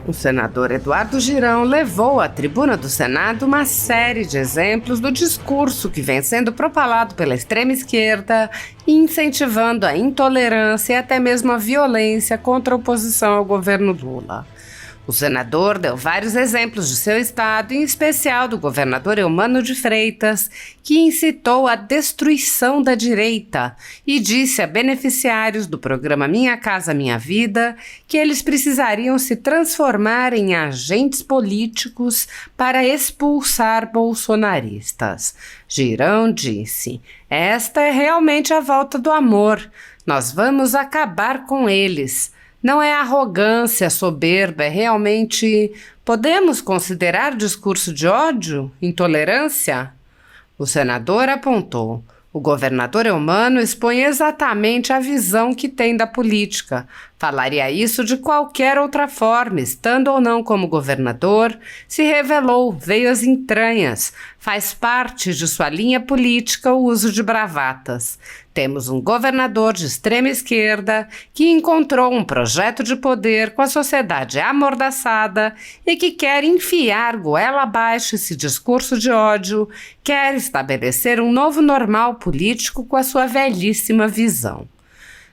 O senador Eduardo Girão levou à tribuna do Senado uma série de exemplos do discurso que vem sendo propalado pela extrema esquerda, incentivando a intolerância e até mesmo a violência contra a oposição ao governo Lula. O senador deu vários exemplos de seu estado, em especial do governador Eumano de Freitas, que incitou a destruição da direita e disse a beneficiários do programa Minha Casa Minha Vida que eles precisariam se transformar em agentes políticos para expulsar bolsonaristas. Girão disse: "Esta é realmente a volta do amor. Nós vamos acabar com eles. Não é arrogância, soberba, é realmente... Podemos considerar discurso de ódio? Intolerância?" O senador apontou: "O governador Eumano expõe exatamente a visão que tem da política. Falaria isso de qualquer outra forma, estando ou não como governador. Se revelou, veio às entranhas. Faz parte de sua linha política o uso de bravatas. Temos um governador de extrema esquerda que encontrou um projeto de poder com a sociedade amordaçada e que quer enfiar goela abaixo esse discurso de ódio, quer estabelecer um novo normal político com a sua velhíssima visão."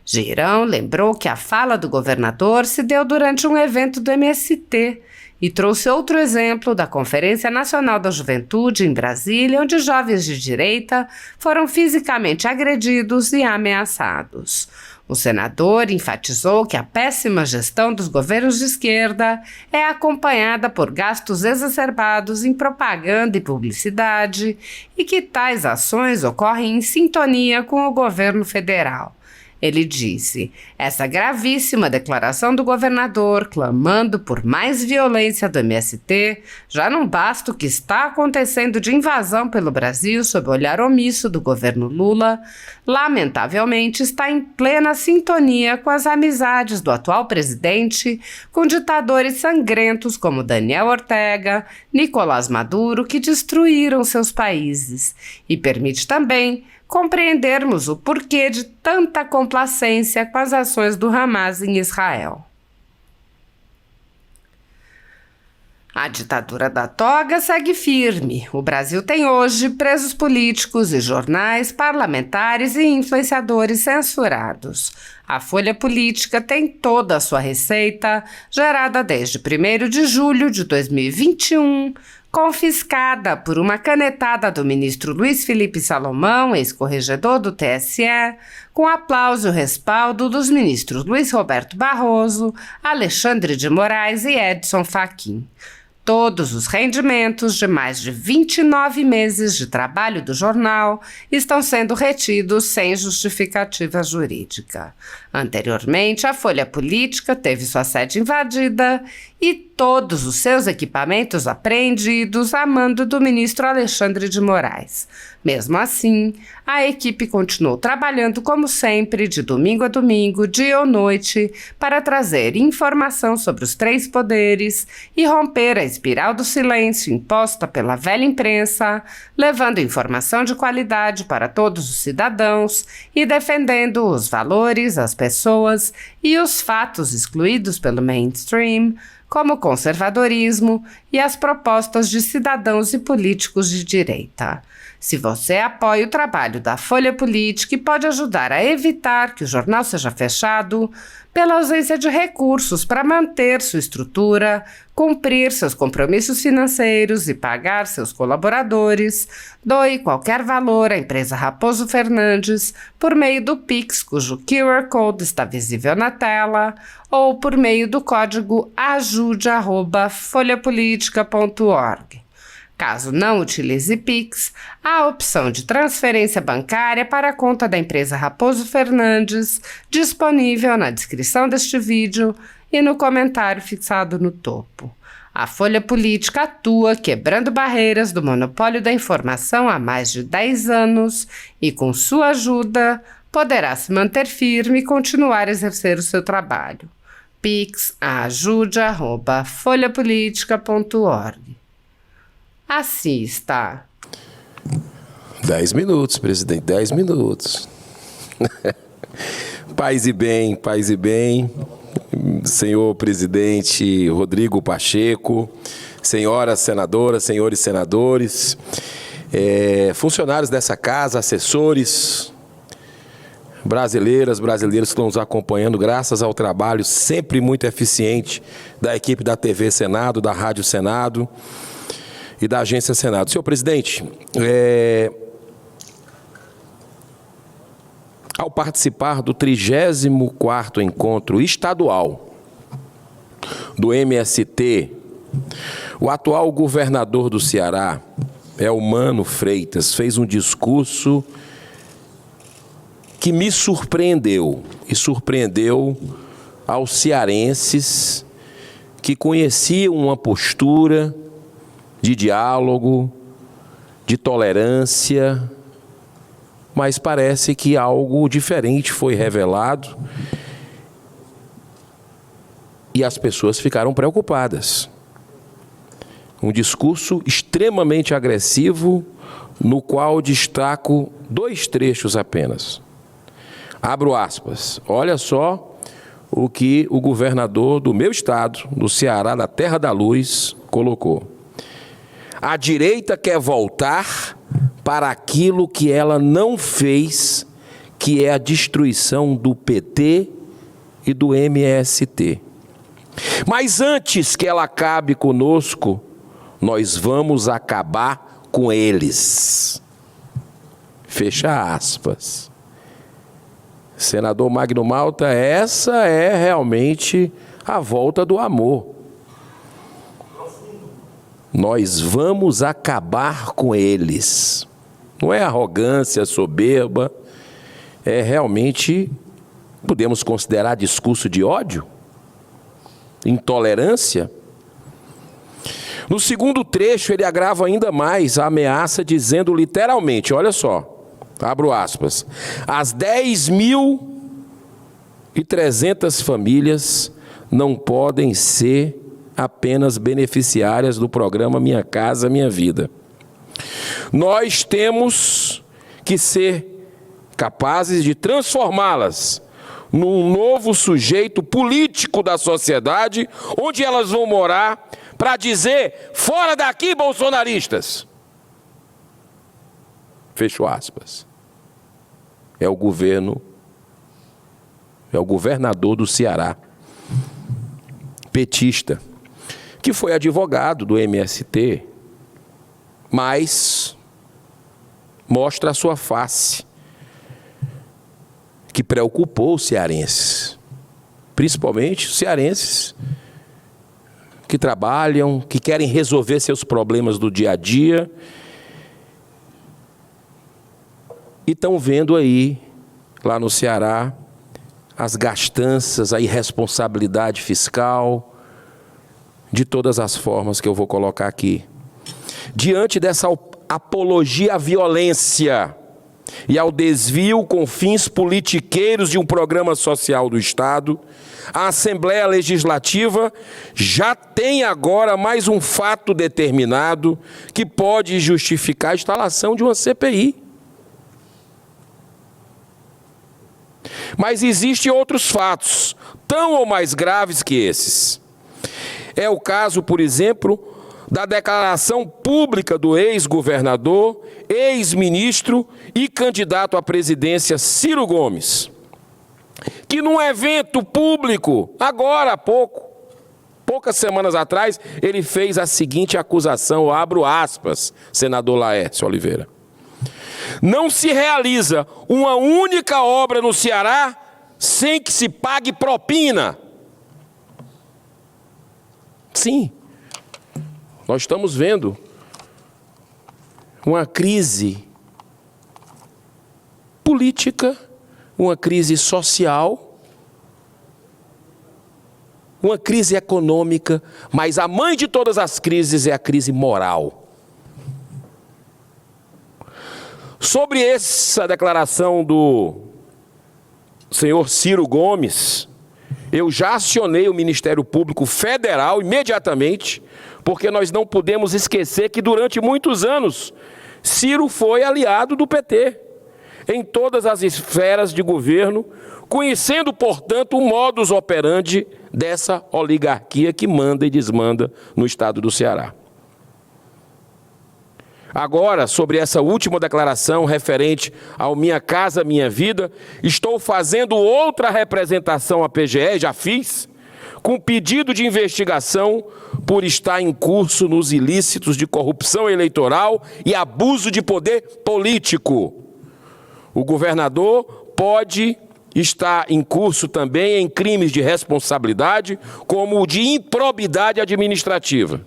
Girão lembrou que a fala do governador se deu durante um evento do MST e trouxe outro exemplo da Conferência Nacional da Juventude em Brasília, onde jovens de direita foram fisicamente agredidos e ameaçados. O senador enfatizou que a péssima gestão dos governos de esquerda é acompanhada por gastos exacerbados em propaganda e publicidade e que tais ações ocorrem em sintonia com o governo federal. Ele disse: "Essa gravíssima declaração do governador clamando por mais violência do MST, já não basta o que está acontecendo de invasão pelo Brasil sob o olhar omisso do governo Lula, lamentavelmente está em plena sintonia com as amizades do atual presidente com ditadores sangrentos como Daniel Ortega, Nicolás Maduro, que destruíram seus países, e permite também compreendermos o porquê de tanta complacência com as ações do Hamas em Israel." A ditadura da toga segue firme. O Brasil tem hoje presos políticos e jornais, parlamentares e influenciadores censurados. A Folha Política tem toda a sua receita, gerada desde 1º de julho de 2021, confiscada por uma canetada do ministro Luiz Felipe Salomão, ex-corregedor do TSE, com aplauso e respaldo dos ministros Luiz Roberto Barroso, Alexandre de Moraes e Edson Fachin. Todos os rendimentos de mais de 29 meses de trabalho do jornal estão sendo retidos sem justificativa jurídica. Anteriormente, a Folha Política teve sua sede invadida e todos os seus equipamentos apreendidos a mando do ministro Alexandre de Moraes. Mesmo assim, a equipe continuou trabalhando como sempre, de domingo a domingo, dia ou noite, para trazer informação sobre os 3 poderes e romper a espiral do silêncio imposta pela velha imprensa, levando informação de qualidade para todos os cidadãos e defendendo os valores, as pessoas e os fatos excluídos pelo mainstream, como o conservadorismo e as propostas de cidadãos e políticos de direita. Se você apoia o trabalho da Folha Política e pode ajudar a evitar que o jornal seja fechado, pela ausência de recursos para manter sua estrutura, cumprir seus compromissos financeiros e pagar seus colaboradores, doe qualquer valor à empresa Raposo Fernandes por meio do Pix, cujo QR Code está visível na tela, ou por meio do código ajude@folhapolitica.org. Caso não utilize Pix, há a opção de transferência bancária para a conta da empresa Raposo Fernandes, disponível na descrição deste vídeo e no comentário fixado no topo. A Folha Política atua quebrando barreiras do monopólio da informação há mais de 10 anos e, com sua ajuda, poderá se manter firme e continuar a exercer o seu trabalho. Pix ajude@folhapolitica.org. Assim está. 10 minutos, presidente, 10 minutos. Paz e bem, paz e bem. senhor presidente Rodrigo Pacheco, senhoras senadoras, senhores senadores, funcionários dessa casa, assessores, brasileiros que estão nos acompanhando graças ao trabalho sempre muito eficiente da equipe da TV Senado, da Rádio Senado e da Agência Senado. Senhor presidente, ao participar do 34º encontro estadual do MST, o atual governador do Ceará, Elmano Freitas, fez um discurso que me surpreendeu e surpreendeu aos cearenses que conheciam uma postura de diálogo, de tolerância, mas parece que algo diferente foi revelado e as pessoas ficaram preocupadas. Um discurso extremamente agressivo, no qual destaco 2 trechos apenas. Abro aspas. Olha só o que o governador do meu estado, do Ceará, da Terra da Luz, colocou. A direita quer voltar para aquilo que ela não fez, que é a destruição do PT e do MST. Mas antes que ela acabe conosco, nós vamos acabar com eles. Fecha aspas. Senador Magno Malta, essa é realmente a volta do amor. Nós vamos acabar com eles. Não é arrogância, soberba, é realmente, podemos considerar discurso de ódio? Intolerância? No segundo trecho, ele agrava ainda mais a ameaça, dizendo literalmente, olha só, abro aspas, as 10.300 famílias não podem ser apenas beneficiárias do programa Minha Casa Minha Vida. Nós temos que ser capazes de transformá-las num novo sujeito político da sociedade, onde elas vão morar, para dizer, fora daqui, bolsonaristas. Fecho aspas. É o governador do Ceará, petista, que foi advogado do MST, mas mostra a sua face, que preocupou os cearenses, principalmente os cearenses que trabalham, que querem resolver seus problemas do dia a dia e estão vendo aí, lá no Ceará, as gastanças, a irresponsabilidade fiscal, de todas as formas que eu vou colocar aqui. Diante dessa apologia à violência e ao desvio com fins politiqueiros de um programa social do Estado, a Assembleia Legislativa já tem agora mais um fato determinado que pode justificar a instalação de uma CPI. Mas existem outros fatos, tão ou mais graves que esses. É o caso, por exemplo, da declaração pública do ex-governador, ex-ministro e candidato à presidência Ciro Gomes, que num evento público, agora há poucas semanas atrás, ele fez a seguinte acusação, abro aspas, senador Laércio Oliveira. Não se realiza uma única obra no Ceará sem que se pague propina. Sim, nós estamos vendo uma crise política, uma crise social, uma crise econômica, mas a mãe de todas as crises é a crise moral. Sobre essa declaração do senhor Ciro Gomes, eu já acionei o Ministério Público Federal imediatamente, porque nós não podemos esquecer que durante muitos anos Ciro foi aliado do PT em todas as esferas de governo, conhecendo, portanto, o modus operandi dessa oligarquia que manda e desmanda no estado do Ceará. Agora, sobre essa última declaração referente ao Minha Casa Minha Vida, estou fazendo outra representação à PGE, já fiz, com pedido de investigação por estar em curso nos ilícitos de corrupção eleitoral e abuso de poder político. O governador pode estar em curso também em crimes de responsabilidade, como o de improbidade administrativa,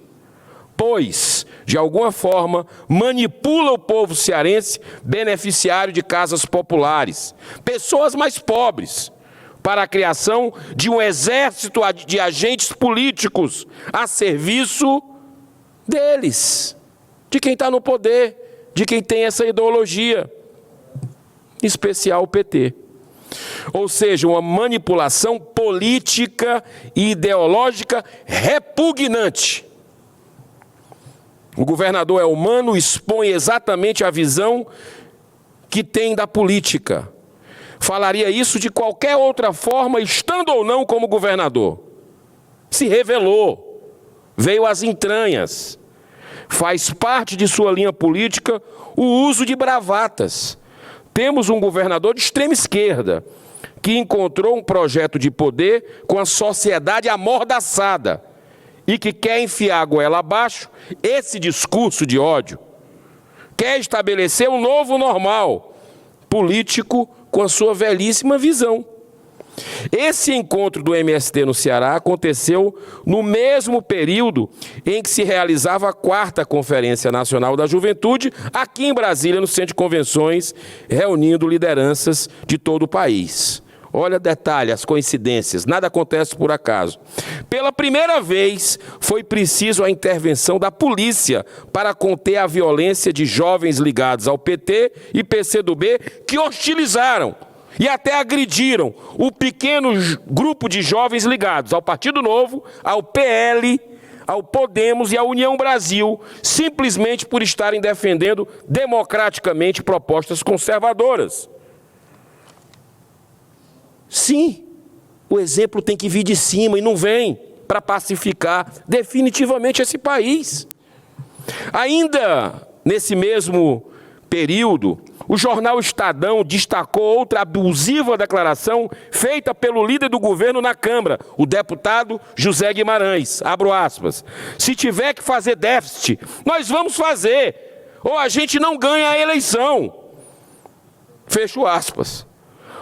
pois, de alguma forma, manipula o povo cearense beneficiário de casas populares, pessoas mais pobres, para a criação de um exército de agentes políticos a serviço deles, de quem está no poder, de quem tem essa ideologia, em especial o PT. Ou seja, uma manipulação política e ideológica repugnante. O governador é humano, expõe exatamente a visão que tem da política. Falaria isso de qualquer outra forma, estando ou não como governador. Se revelou, veio às entranhas. Faz parte de sua linha política o uso de bravatas. Temos um governador de extrema esquerda, que encontrou um projeto de poder com a sociedade amordaçada e que quer enfiar a goela abaixo esse discurso de ódio. Quer estabelecer um novo normal político com a sua belíssima visão. Esse encontro do MST no Ceará aconteceu no mesmo período em que se realizava a 4ª Conferência Nacional da Juventude, aqui em Brasília, no Centro de Convenções, reunindo lideranças de todo o país. Olha, detalhe, as coincidências, nada acontece por acaso. Pela primeira vez, foi preciso a intervenção da polícia para conter a violência de jovens ligados ao PT e PCdoB que hostilizaram e até agrediram o pequeno grupo de jovens ligados ao Partido Novo, ao PL, ao Podemos e à União Brasil, simplesmente por estarem defendendo democraticamente propostas conservadoras. Sim, o exemplo tem que vir de cima e não vem para pacificar definitivamente esse país. Ainda nesse mesmo período, o jornal Estadão destacou outra abusiva declaração feita pelo líder do governo na Câmara, o deputado José Guimarães. Abro aspas. Se tiver que fazer déficit, nós vamos fazer, ou a gente não ganha a eleição. Fecho aspas.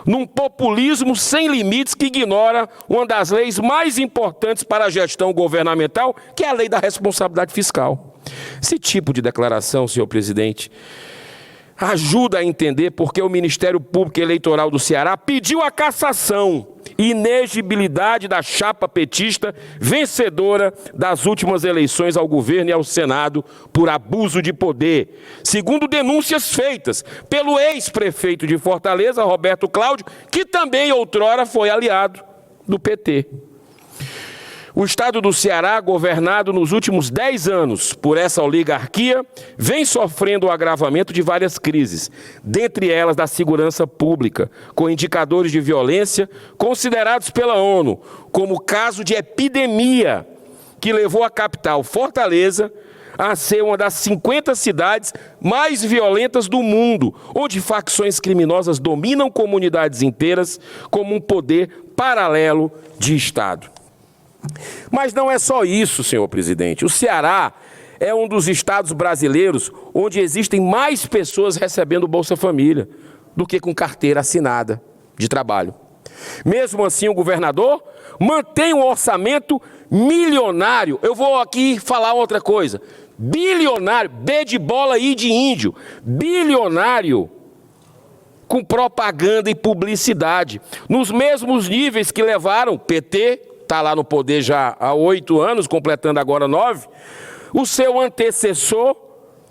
Num populismo sem limites que ignora uma das leis mais importantes para a gestão governamental, que é a lei da responsabilidade fiscal. Esse tipo de declaração, senhor presidente, ajuda a entender porque o Ministério Público Eleitoral do Ceará pediu a cassação e inexigibilidade da chapa petista vencedora das últimas eleições ao governo e ao Senado por abuso de poder, segundo denúncias feitas pelo ex-prefeito de Fortaleza, Roberto Cláudio, que também outrora foi aliado do PT. O estado do Ceará, governado nos últimos 10 anos por essa oligarquia, vem sofrendo o agravamento de várias crises, dentre elas da segurança pública, com indicadores de violência considerados pela ONU como caso de epidemia, que levou a capital, Fortaleza, a ser uma das 50 cidades mais violentas do mundo, onde facções criminosas dominam comunidades inteiras como um poder paralelo de Estado. Mas não é só isso, senhor presidente. O Ceará é um dos estados brasileiros onde existem mais pessoas recebendo Bolsa Família do que com carteira assinada de trabalho. Mesmo assim, o governador mantém um orçamento milionário. Eu vou aqui falar outra coisa. Bilionário, B de bola, I de índio. Bilionário com propaganda e publicidade. Nos mesmos níveis que levaram o PT, está lá no poder já há 8 anos, completando agora 9, o seu antecessor,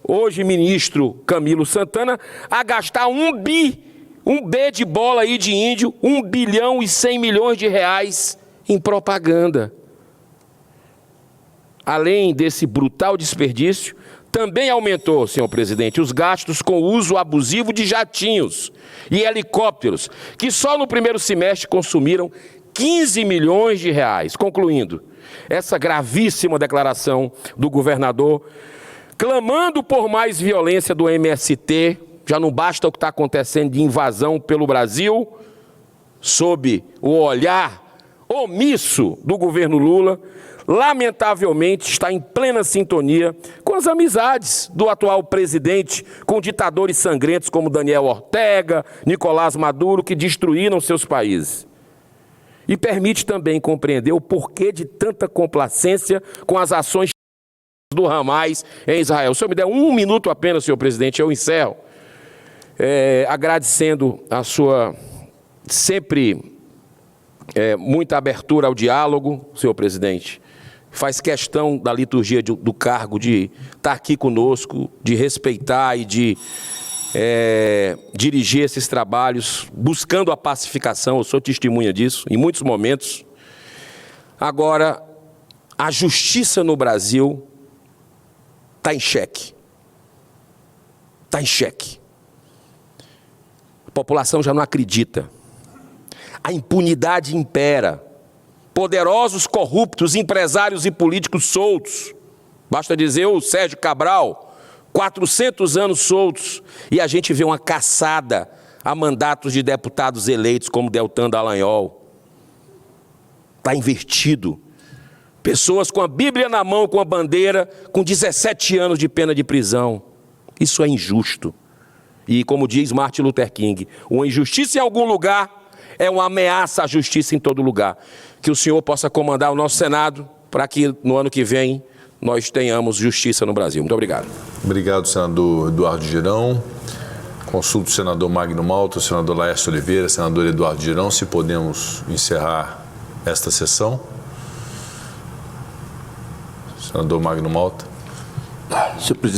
hoje ministro Camilo Santana, a gastar um B de bola aí de índio, 1 bilhão e 100 milhões de reais em propaganda. Além desse brutal desperdício, também aumentou, senhor presidente, os gastos com o uso abusivo de jatinhos e helicópteros, que só no primeiro semestre consumiram 15 milhões de reais. Concluindo, essa gravíssima declaração do governador, clamando por mais violência do MST, já não basta o que está acontecendo de invasão pelo Brasil, sob o olhar omisso do governo Lula, lamentavelmente está em plena sintonia com as amizades do atual presidente com ditadores sangrentos como Daniel Ortega, Nicolás Maduro, que destruíram seus países. E permite também compreender o porquê de tanta complacência com as ações do Hamas em Israel. Se eu me der 1 minuto apenas, senhor presidente, eu encerro, agradecendo a sua sempre muita abertura ao diálogo, senhor presidente. Faz questão da liturgia do cargo de estar aqui conosco, de respeitar e de dirigir esses trabalhos, buscando a pacificação. Eu sou testemunha disso, em muitos momentos. Agora, a justiça no Brasil está em xeque. Está em xeque. A população já não acredita. A impunidade impera. Poderosos corruptos, empresários e políticos soltos. Basta dizer o Sérgio Cabral, 400 anos soltos, e a gente vê uma caçada a mandatos de deputados eleitos como Deltan Dallagnol. Está invertido. Pessoas com a Bíblia na mão, com a bandeira, com 17 anos de pena de prisão. Isso é injusto. E como diz Martin Luther King, uma injustiça em algum lugar é uma ameaça à justiça em todo lugar. Que o senhor possa comandar o nosso Senado para que no ano que vem nós tenhamos justiça no Brasil. Muito obrigado. Obrigado, senador Eduardo Girão. Consulto o senador Magno Malta, o senador Laércio Oliveira, senador Eduardo Girão, se podemos encerrar esta sessão. Senador Magno Malta. Senhor presidente.